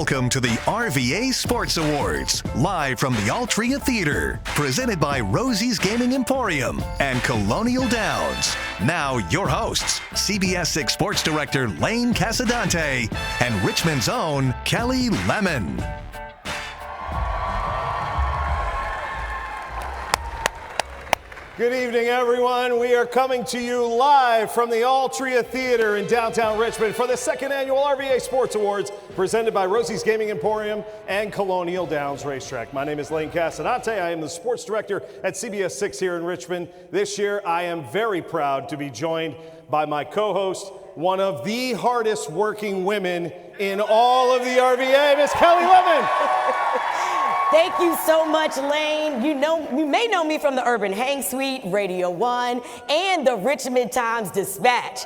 Welcome to the RVA Sports Awards, live from the Altria Theater, presented by Rosie's Gaming Emporium and Colonial Downs. Now, your hosts, CBS 6 Sports Director Lane Casadante and Richmond's own Kelly Lemon. Good evening, everyone. We are coming to you live from the Altria Theater in downtown Richmond for the second annual RVA Sports Awards, presented by Rosie's Gaming Emporium and Colonial Downs Racetrack. My name is Lane Casadante. I am the sports director at CBS 6 here in Richmond. This year, I am very proud to be joined by my co-host, one of the hardest working women in all of the RVA, Miss Kelly Lemon. Thank you so much, Lane. You may know me from the Urban Hang Suite, Radio 1, and the Richmond Times-Dispatch.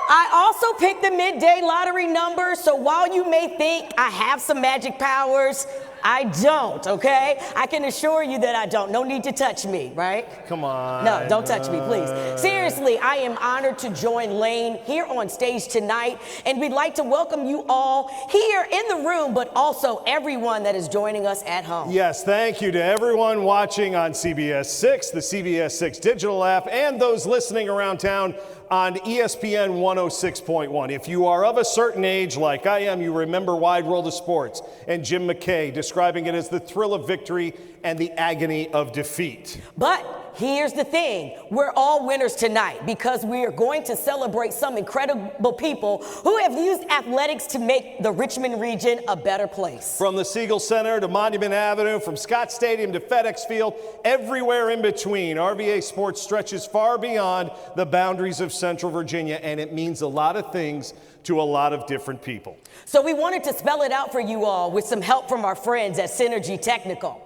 I also picked the midday lottery number, so while you may think I have some magic powers, I don't, okay? I can assure you that I don't. No need to touch me, right? Come on. No, don't touch me, please. Seriously, I am honored to join Lane here on stage tonight, and we'd like to welcome you all here in the room, but also everyone that is joining us at home. Yes, thank you to everyone watching on CBS 6, the CBS 6 digital app, and those listening around town on ESPN 106.1. If you are of a certain age, like I am, you remember Wide World of Sports and Jim McKay describing it as the thrill of victory and the agony of defeat. But here's the thing, we're all winners tonight because we are going to celebrate some incredible people who have used athletics to make the Richmond region a better place. From the Siegel Center to Monument Avenue, from Scott Stadium to FedEx Field, everywhere in between, RVA Sports stretches far beyond the boundaries of Central Virginia, and it means a lot of things to a lot of different people. So we wanted to spell it out for you all with some help from our friends at Synergy Technical.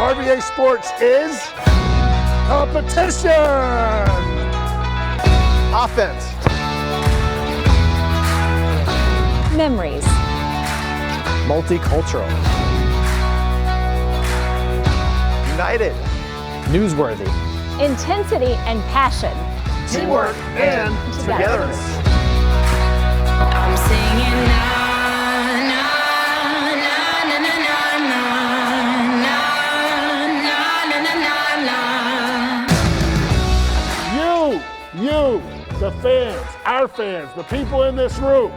RVA Sports is competition, offense, memories, multicultural, united, newsworthy, intensity and passion, teamwork, and togetherness. I'm singing now. You, the fans, our fans, the people in this room.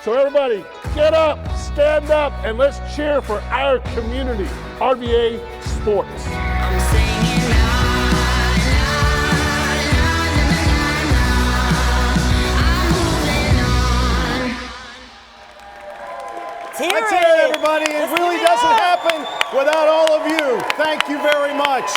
So everybody, get up, stand up, and let's cheer for our community, RVA Sports. I'm singing I'm moving on. That's it, everybody. It really doesn't happen without all of you. Thank you very much.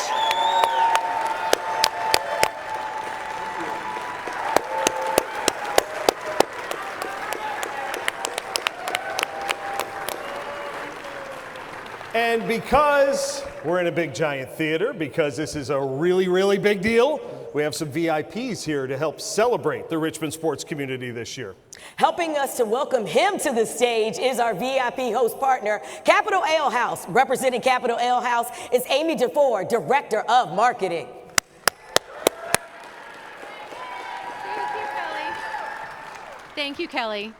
And because we're in a big giant theater, because this is a really, really big deal, we have some VIPs here to help celebrate the Richmond sports community this year. Helping us to welcome him to the stage is our VIP host partner, Capital Ale House. Representing Capital Ale House is Amy DeFore, Director of Marketing. Thank you, Kelly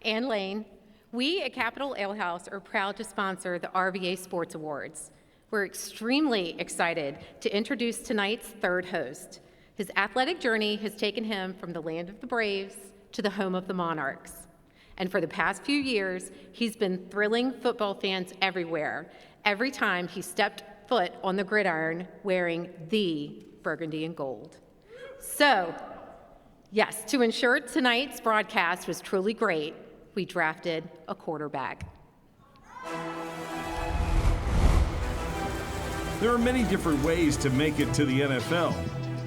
and Lane. We at Capital Ale House are proud to sponsor the RVA Sports Awards. We're extremely excited to introduce tonight's third host. His athletic journey has taken him from the land of the Braves to the home of the Monarchs. And for the past few years, he's been thrilling football fans everywhere, every time he stepped foot on the gridiron wearing the burgundy and gold. So, yes, to ensure tonight's broadcast was truly great, we drafted a quarterback. There are many different ways to make it to the NFL.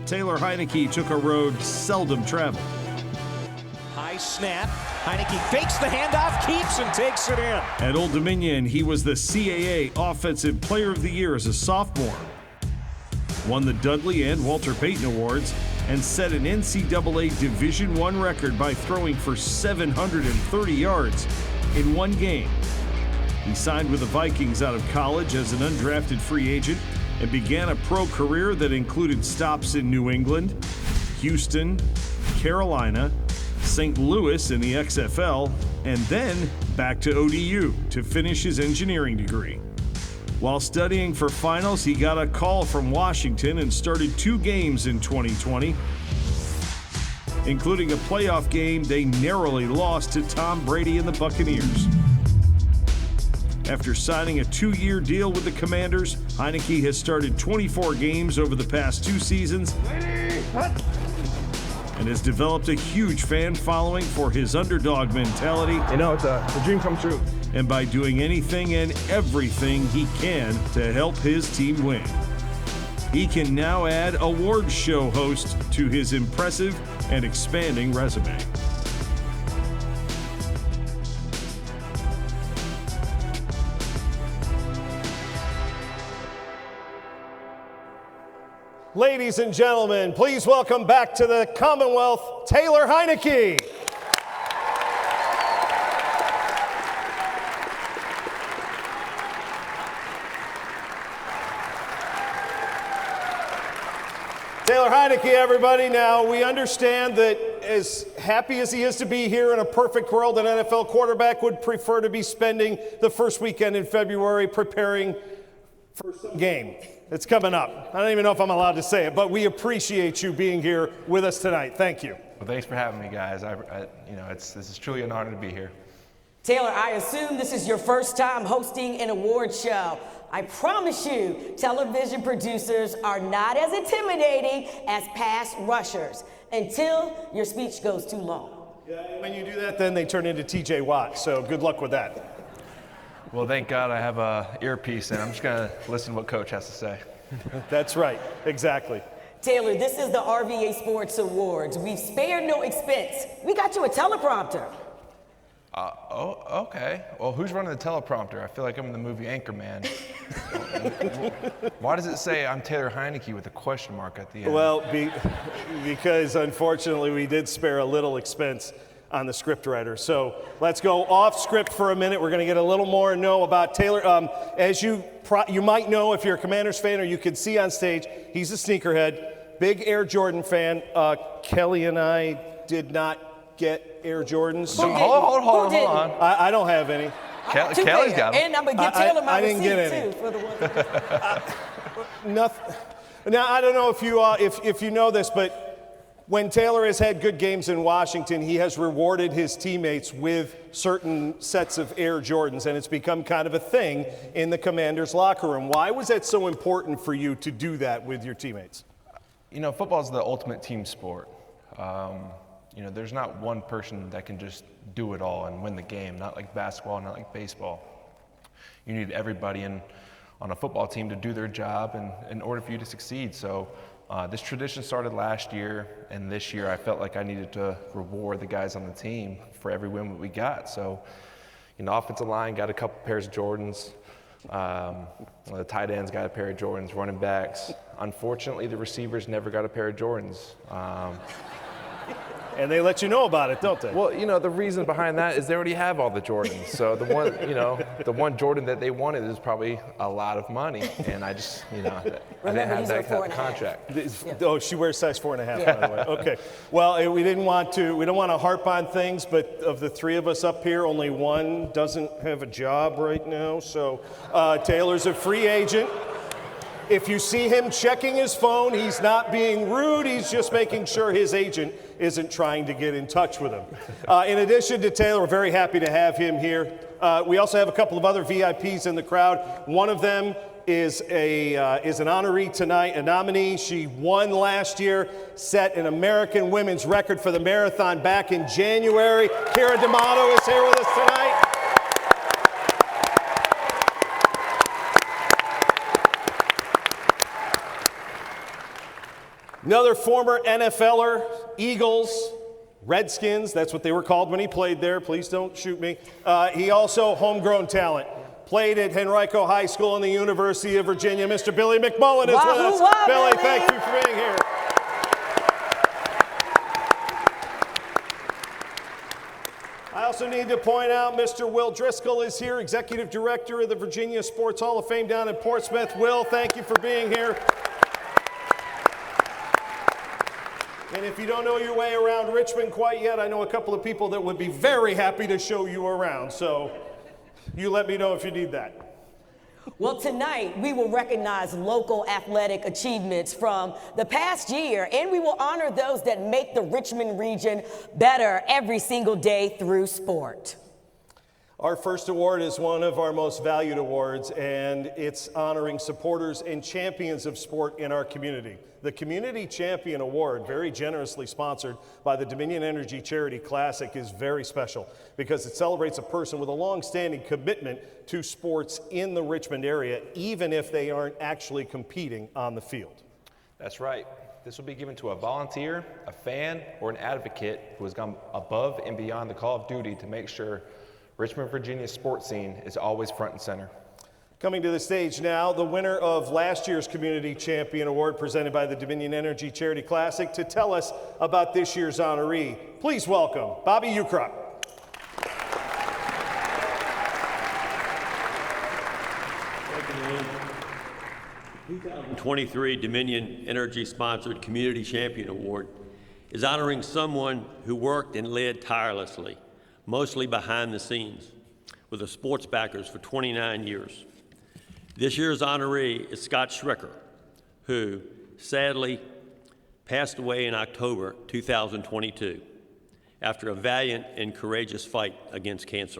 Taylor Heineke took a road seldom traveled. High snap. Heineke fakes the handoff, keeps and takes it in. At Old Dominion, he was the CAA Offensive Player of the Year as a sophomore. Won the Dudley and Walter Payton Awards and set an NCAA Division I record by throwing for 730 yards in one game. He signed with the Vikings out of college as an undrafted free agent and began a pro career that included stops in New England, Houston, Carolina, St. Louis in the XFL, and then back to ODU to finish his engineering degree. While studying for finals, he got a call from Washington and started 2 games in 2020, including a playoff game they narrowly lost to Tom Brady and the Buccaneers. After signing a 2-year deal with the Commanders, Heineke has started 24 games over the past 2 seasons and has developed a huge fan following for his underdog mentality. You know, it's a dream come true. And by doing anything and everything he can to help his team win. He can now add awards show host to his impressive and expanding resume. Ladies and gentlemen, please welcome back to the Commonwealth, Taylor Heineke. Taylor Heineke, everybody. Now, we understand that as happy as he is to be here in a perfect world, an NFL quarterback would prefer to be spending the first weekend in February preparing for some game that's coming up. I don't even know if I'm allowed to say it, but we appreciate you being here with us tonight. Thank you. Well, thanks for having me, guys. This is truly an honor to be here. Taylor, I assume this is your first time hosting an award show. I promise you, television producers are not as intimidating as pass rushers until your speech goes too long. Yeah, when you do that, then they turn into TJ Watt, so good luck with that. Well, thank God I have a earpiece, and I'm just going to listen to what Coach has to say. That's right, exactly. Taylor, this is the RVA Sports Awards. We've spared no expense. We got you a teleprompter. Okay. Well, who's running the teleprompter? I feel like I'm in the movie Anchorman. Why does it say I'm Taylor Heineke with a question mark at the end? Well, because unfortunately we did spare a little expense on the scriptwriter. So let's go off script for a minute. We're going to get a little more and know about Taylor. As you might know if you're a Commanders fan, or you can see on stage, he's a sneakerhead, big Air Jordan fan. Kelly and I did not get Air Jordans. So hold on. I don't have any. Kelly's got them. And I'm going to get Taylor my I didn't get receipt, any. too, for the one. Nothing. Now, I don't know if you know this, but when Taylor has had good games in Washington, he has rewarded his teammates with certain sets of Air Jordans, and it's become kind of a thing in the Commanders' locker room. Why was that so important for you to do that with your teammates? You know, football is the ultimate team sport. There's not one person that can just do it all and win the game, not like basketball, not like baseball. You need everybody on a football team to do their job in order for you to succeed. So this tradition started last year, and this year I felt like I needed to reward the guys on the team for every win that we got. So, offensive line got a couple pairs of Jordans. The tight ends got a pair of Jordans, running backs. Unfortunately, the receivers never got a pair of Jordans. And they let you know about it, don't they? Well, the reason behind that is they already have all the Jordans. So the one Jordan that they wanted is probably a lot of money, and I just, I didn't have that kind of contract. Oh, she wears size 4.5, by the way. Okay. Well, we don't want to harp on things, but of the three of us up here, only one doesn't have a job right now. So Taylor's a free agent. If you see him checking his phone, he's not being rude. He's just making sure his agent isn't trying to get in touch with him. In addition to Taylor, we're very happy to have him here. We also have a couple of other VIPs in the crowd. One of them is an honoree tonight, a nominee. She won last year, set an American women's record for the marathon back in January. Kira D'Amato is here with us tonight. Another former NFLer, Eagles, Redskins, that's what they were called when he played there. Please don't shoot me. He also homegrown talent. Played at Henrico High School and the University of Virginia. Mr. Billy McMullen is with us. Billy, thank you for being here. I also need to point out Mr. Will Driscoll is here, Executive Director of the Virginia Sports Hall of Fame down in Portsmouth. Will, thank you for being here. And if you don't know your way around Richmond quite yet, I know a couple of people that would be very happy to show you around. So you let me know if you need that. Well, tonight we will recognize local athletic achievements from the past year, and we will honor those that make the Richmond region better every single day through sport. Our first award is one of our most valued awards, and it's honoring supporters and champions of sport in our community. The Community Champion Award, very generously sponsored by the Dominion Energy Charity Classic, is very special because it celebrates a person with a long-standing commitment to sports in the Richmond area, even if they aren't actually competing on the field. That's right. This will be given to a volunteer, a fan, or an advocate who has gone above and beyond the call of duty to make sure Richmond, Virginia's sports scene is always front and center. Coming to the stage now, the winner of last year's Community Champion Award presented by the Dominion Energy Charity Classic to tell us about this year's honoree. Please welcome Bobby Ukrup. 2023 Dominion Energy sponsored Community Champion Award is honoring someone who worked and led tirelessly, mostly behind the scenes, with the sports backers for 29 years. This year's honoree is Scott Schricker, who sadly passed away in October 2022 after a valiant and courageous fight against cancer.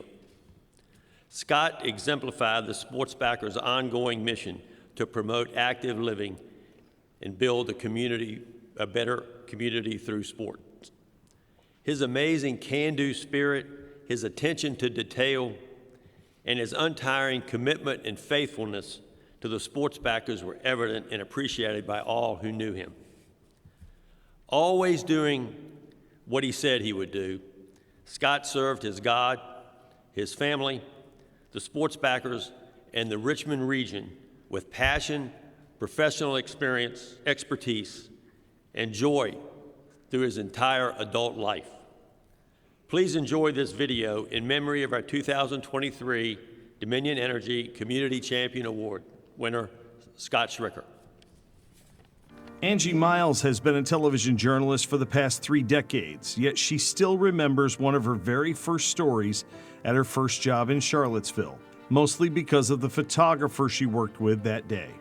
Scott exemplified the sports backers' ongoing mission to promote active living and build a better community through sport. His amazing can-do spirit, his attention to detail, and his untiring commitment and faithfulness to the sports backers were evident and appreciated by all who knew him. Always doing what he said he would do, Scott served his God, his family, the sports backers, and the Richmond region with passion, professional experience, expertise, and joy through his entire adult life. Please enjoy this video in memory of our 2023 Dominion Energy Community Champion Award winner, Scott Schricker. Angie Miles has been a television journalist for the past 3 decades, yet she still remembers one of her very first stories at her first job in Charlottesville, mostly because of the photographer she worked with that day.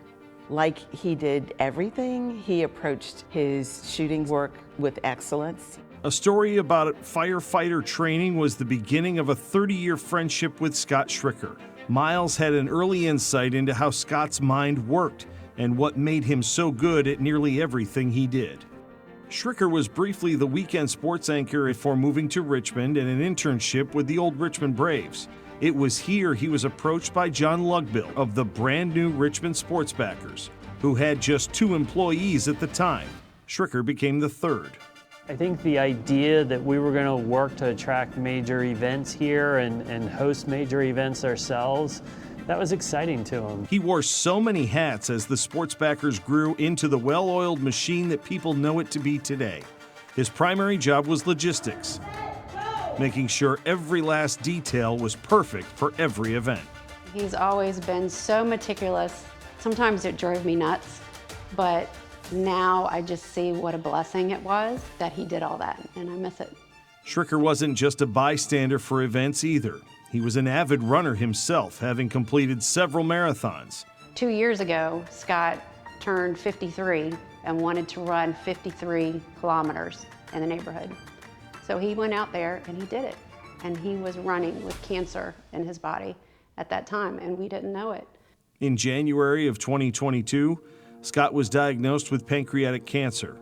Like he did everything, he approached his shooting work with excellence. A story about firefighter training was the beginning of a 30-year friendship with Scott Schricker. Miles had an early insight into how Scott's mind worked and what made him so good at nearly everything he did. Schricker was briefly the weekend sports anchor before moving to Richmond and an internship with the old Richmond Braves. It was here he was approached by John Lugbill of the brand new Richmond Sports Backers, who had just 2 employees at the time. Schricker became the 3rd. I think the idea that we were going to work to attract major events here and host major events ourselves, that was exciting to him. He wore so many hats as the sports backers grew into the well-oiled machine that people know it to be today. His primary job was logistics, making sure every last detail was perfect for every event. He's always been so meticulous. Sometimes it drove me nuts, but now I just see what a blessing it was that he did all that, and I miss it. Schricker wasn't just a bystander for events either. He was an avid runner himself, having completed several marathons. 2 years ago, Scott turned 53 and wanted to run 53 kilometers in the neighborhood. So he went out there and he did it. And he was running with cancer in his body at that time, and we didn't know it. In January of 2022, Scott was diagnosed with pancreatic cancer.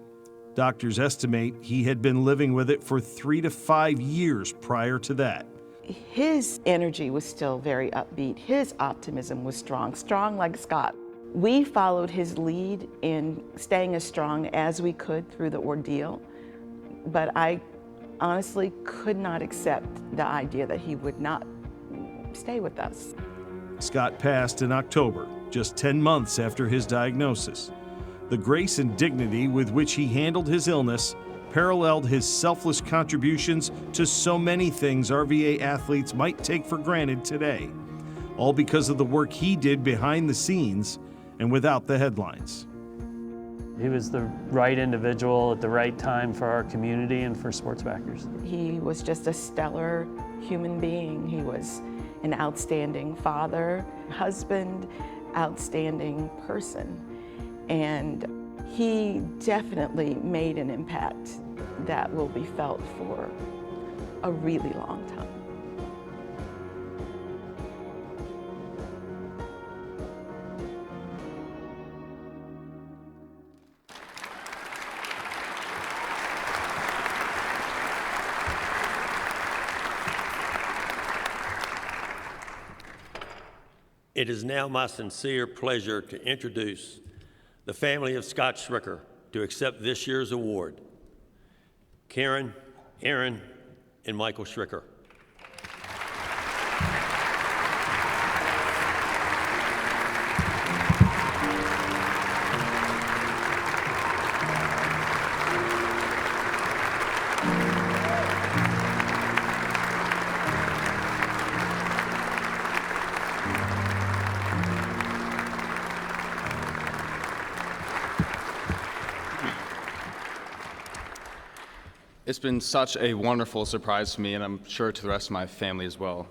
Doctors estimate he had been living with it for 3 to 5 years prior to that. His energy was still very upbeat. His optimism was strong like Scott. We followed his lead in staying as strong as we could through the ordeal, but I honestly could not accept the idea that he would not stay with us. Scott passed in October, just 10 months after his diagnosis. The grace and dignity with which he handled his illness paralleled his selfless contributions to so many things RVA athletes might take for granted today, all because of the work he did behind the scenes and without the headlines. He was the right individual at the right time for our community and for sports backers. He was just a stellar human being. He was an outstanding father, husband, outstanding person. And he definitely made an impact that will be felt for a really long time. It is now my sincere pleasure to introduce the family of Scott Schricker to accept this year's award. Karen, Aaron, and Michael Schricker. It's been such a wonderful surprise to me, and I'm sure to the rest of my family as well,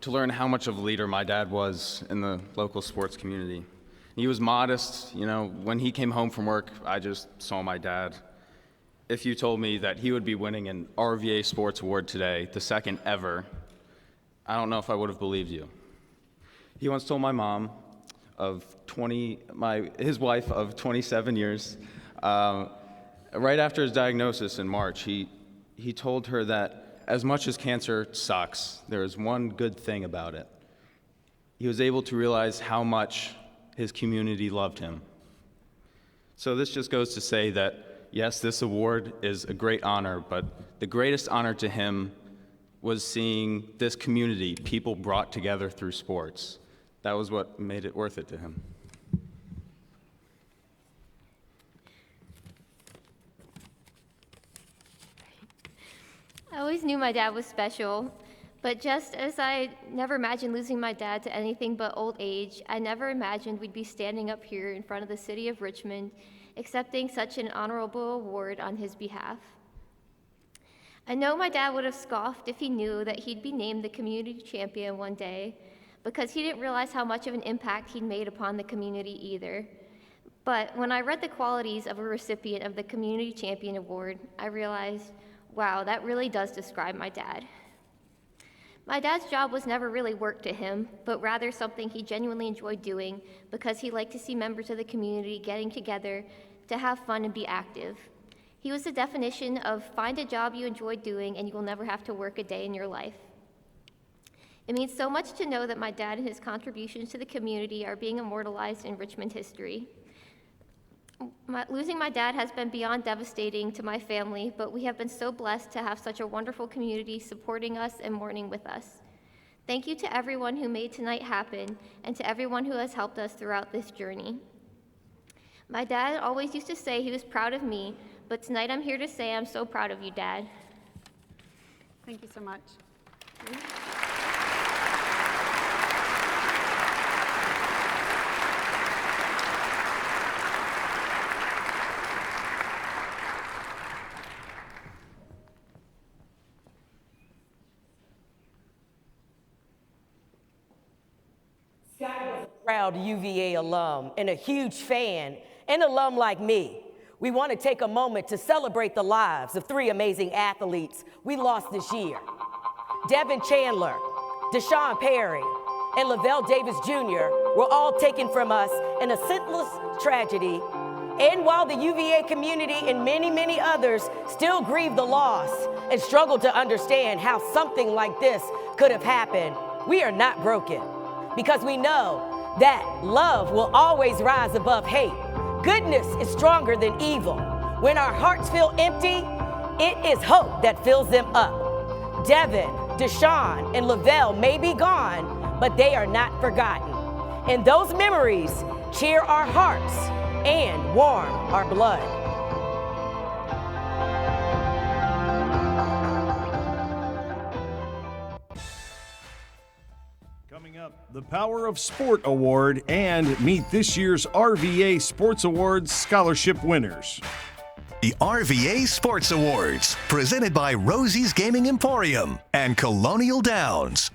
to learn how much of a leader my dad was in the local sports community. He was modest. You know, when he came home from work, I just saw my dad. If you told me that he would be winning an RVA Sports Award today, the second ever, I don't know if I would have believed you. He once told my mom of his wife of 27 years, right after his diagnosis in March, he told her that as much as cancer sucks, there is one good thing about it. He was able to realize how much his community loved him. So this just goes to say that, yes, this award is a great honor, but the greatest honor to him was seeing this community, people brought together through sports. That was what made it worth it to him. I always knew my dad was special, but just as I never imagined losing my dad to anything but old age, I never imagined we'd be standing up here in front of the city of Richmond accepting such an honorable award on his behalf. I know my dad would have scoffed if he knew that he'd be named the community champion one day, because he didn't realize how much of an impact he'd made upon the community either. But when I read the qualities of a recipient of the Community Champion Award, I realized, wow, that really does describe my dad. My dad's job was never really work to him, but rather something he genuinely enjoyed doing because he liked to see members of the community getting together to have fun and be active. He was the definition of find a job you enjoy doing and you will never have to work a day in your life. It means so much to know that my dad and his contributions to the community are being immortalized in Richmond history. Losing my dad has been beyond devastating to my family, but we have been so blessed to have such a wonderful community supporting us and mourning with us. Thank you to everyone who made tonight happen and to everyone who has helped us throughout this journey. My dad always used to say he was proud of me, but tonight I'm here to say I'm so proud of you, Dad. Thank you so much. Proud UVA alum and a huge fan and alum like me. We want to take a moment to celebrate the lives of three amazing athletes we lost this year. Devin Chandler, Deshaun Perry, and Lavelle Davis Jr. were all taken from us in a senseless tragedy. And while the UVA community and many, many others still grieve the loss and struggle to understand how something like this could have happened, we are not broken, because we know that love will always rise above hate. Goodness is stronger than evil. When our hearts feel empty, it is hope that fills them up. Devin, Deshaun, and Lavelle may be gone, but they are not forgotten. And those memories cheer our hearts and warm our blood. Coming up, the Power of Sport Award and meet this year's RVA Sports Awards scholarship winners. The RVA Sports Awards, presented by Rosie's Gaming Emporium and Colonial Downs.